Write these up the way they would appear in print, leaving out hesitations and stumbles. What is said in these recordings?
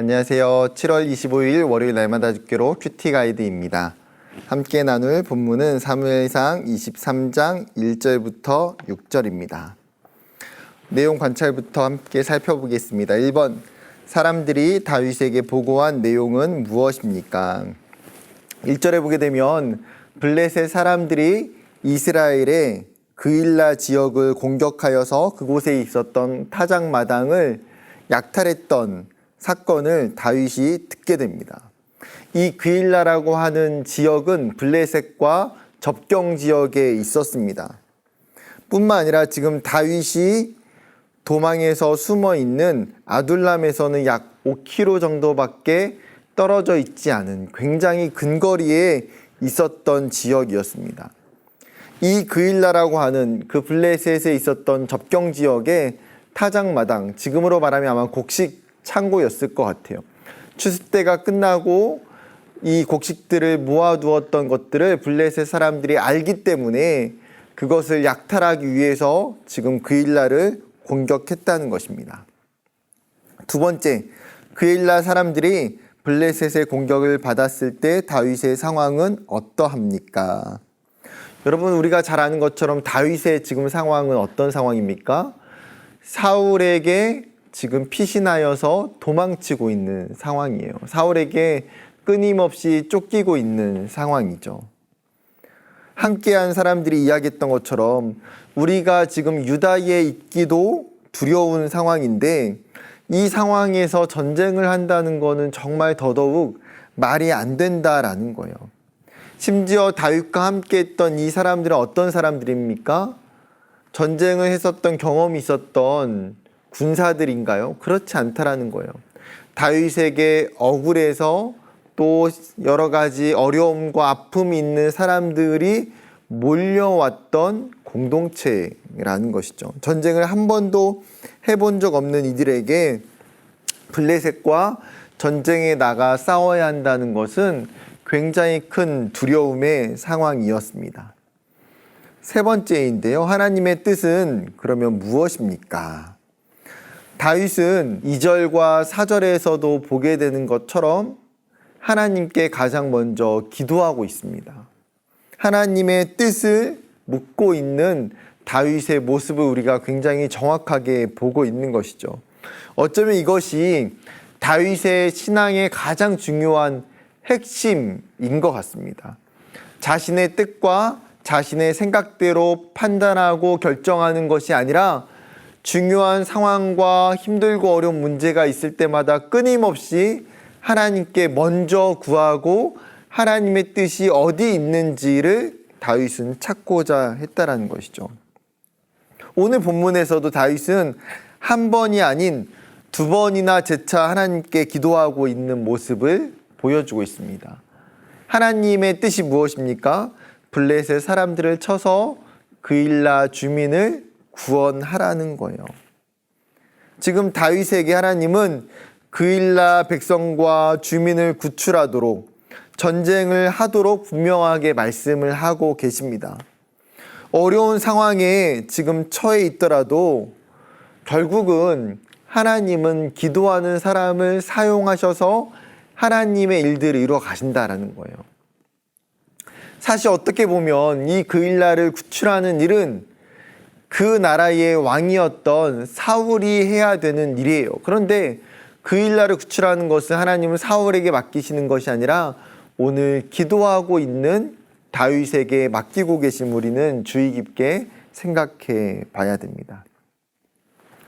안녕하세요. 7월 25일 월요일 날마다 듣기로 큐티 가이드입니다. 함께 나눌 본문은 사무엘상 23장 1절부터 6절입니다. 내용 관찰부터 함께 살펴보겠습니다. 1번, 사람들이 다윗에게 보고한 내용은 무엇입니까? 1절에 보게 되면 블레셋 사람들이 이스라엘의 그일라 지역을 공격하여서 그곳에 있었던 타작마당을 약탈했던 사건을 다윗이 듣게 됩니다. 이 그일라라고 하는 지역은 블레셋과 접경 지역에 있었습니다. 뿐만 아니라 지금 다윗이 도망해서 숨어 있는 아둘람에서는 약 5km 정도밖에 떨어져 있지 않은 굉장히 근거리에 있었던 지역이었습니다. 이 그일라라고 하는 그 블레셋에 있었던 접경 지역의 타작마당, 지금으로 말하면 아마 곡식 창고였을 것 같아요. 추수 때가 끝나고 이 곡식들을 모아두었던 것들을 블레셋 사람들이 알기 때문에 그것을 약탈하기 위해서 지금 그일라를 공격했다는 것입니다. 두 번째, 그일라 사람들이 블레셋의 공격을 받았을 때 다윗의 상황은 어떠합니까? 여러분, 우리가 잘 아는 것처럼 다윗의 지금 상황은 어떤 상황입니까? 사울에게 지금 피신하여서 도망치고 있는 상황이에요. 사울에게 끊임없이 쫓기고 있는 상황이죠. 함께한 사람들이 이야기했던 것처럼 우리가 지금 유다에 있기도 두려운 상황인데 이 상황에서 전쟁을 한다는 것은 정말 더더욱 말이 안 된다라는 거예요. 심지어 다윗과 함께 했던 이 사람들은 어떤 사람들입니까? 전쟁을 했었던 경험이 있었던 군사들인가요? 그렇지 않다라는 거예요. 다윗에게 억울해서 또 여러 가지 어려움과 아픔이 있는 사람들이 몰려왔던 공동체라는 것이죠. 전쟁을 한 번도 해본 적 없는 이들에게 블레셋과 전쟁에 나가 싸워야 한다는 것은 굉장히 큰 두려움의 상황이었습니다. 세 번째인데요. 하나님의 뜻은 그러면 무엇입니까? 다윗은 2절과 4절에서도 보게 되는 것처럼 하나님께 가장 먼저 기도하고 있습니다. 하나님의 뜻을 묻고 있는 다윗의 모습을 우리가 굉장히 정확하게 보고 있는 것이죠. 어쩌면 이것이 다윗의 신앙의 가장 중요한 핵심인 것 같습니다. 자신의 뜻과 자신의 생각대로 판단하고 결정하는 것이 아니라 중요한 상황과 힘들고 어려운 문제가 있을 때마다 끊임없이 하나님께 먼저 구하고 하나님의 뜻이 어디 있는지를 다윗은 찾고자 했다라는 것이죠. 오늘 본문에서도 다윗은 한 번이 아닌 두 번이나 재차 하나님께 기도하고 있는 모습을 보여주고 있습니다. 하나님의 뜻이 무엇입니까? 블레셋 사람들을 쳐서 그일라 주민을 구원하라는 거예요. 지금 다윗에게 하나님은 그일라 백성과 주민을 구출하도록 전쟁을 하도록 분명하게 말씀을 하고 계십니다. 어려운 상황에 지금 처해 있더라도 결국은 하나님은 기도하는 사람을 사용하셔서 하나님의 일들을 이루어 가신다라는 거예요. 사실 어떻게 보면 이 그일라를 구출하는 일은 그 나라의 왕이었던 사울이 해야 되는 일이에요. 그런데 그일라를 구출하는 것은 하나님은 사울에게 맡기시는 것이 아니라 오늘 기도하고 있는 다윗에게 맡기고 계신 우리는 주의 깊게 생각해 봐야 됩니다.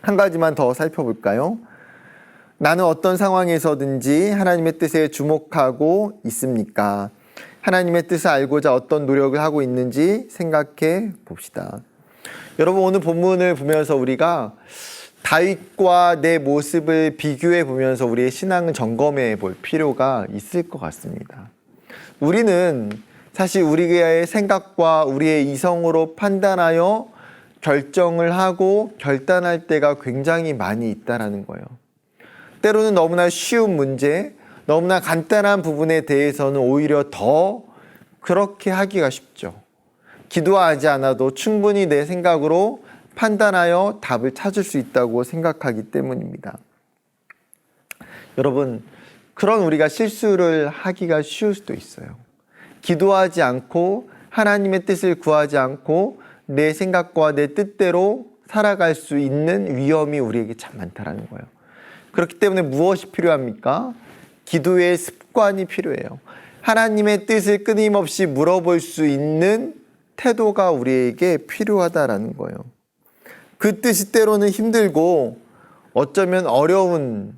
한 가지만 더 살펴볼까요? 나는 어떤 상황에서든지 하나님의 뜻에 주목하고 있습니까? 하나님의 뜻을 알고자 어떤 노력을 하고 있는지 생각해 봅시다. 여러분, 오늘 본문을 보면서 우리가 다윗과 내 모습을 비교해 보면서 우리의 신앙을 점검해 볼 필요가 있을 것 같습니다. 우리는 사실 우리의 생각과 우리의 이성으로 판단하여 결정을 하고 결단할 때가 굉장히 많이 있다라는 거예요. 때로는 너무나 쉬운 문제, 너무나 간단한 부분에 대해서는 오히려 더 그렇게 하기가 쉽죠. 기도하지 않아도 충분히 내 생각으로 판단하여 답을 찾을 수 있다고 생각하기 때문입니다. 여러분, 그런 우리가 실수를 하기가 쉬울 수도 있어요. 기도하지 않고 하나님의 뜻을 구하지 않고 내 생각과 내 뜻대로 살아갈 수 있는 위험이 우리에게 참 많다라는 거예요. 그렇기 때문에 무엇이 필요합니까? 기도의 습관이 필요해요. 하나님의 뜻을 끊임없이 물어볼 수 있는 태도가 우리에게 필요하다라는 거예요. 그 뜻이 때로는 힘들고 어쩌면 어려운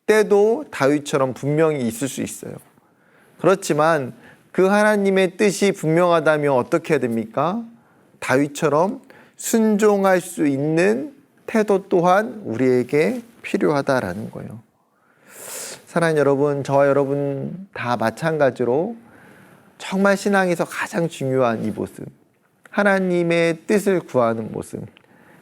때도 다윗처럼 분명히 있을 수 있어요. 그렇지만 그 하나님의 뜻이 분명하다면 어떻게 해야 됩니까? 다윗처럼 순종할 수 있는 태도 또한 우리에게 필요하다라는 거예요. 사랑하는 여러분, 저와 여러분 다 마찬가지로 정말 신앙에서 가장 중요한 이 모습, 하나님의 뜻을 구하는 모습,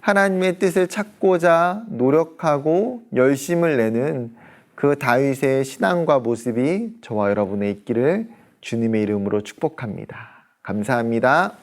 하나님의 뜻을 찾고자 노력하고 열심을 내는 그 다윗의 신앙과 모습이 저와 여러분의 있기를 주님의 이름으로 축복합니다. 감사합니다.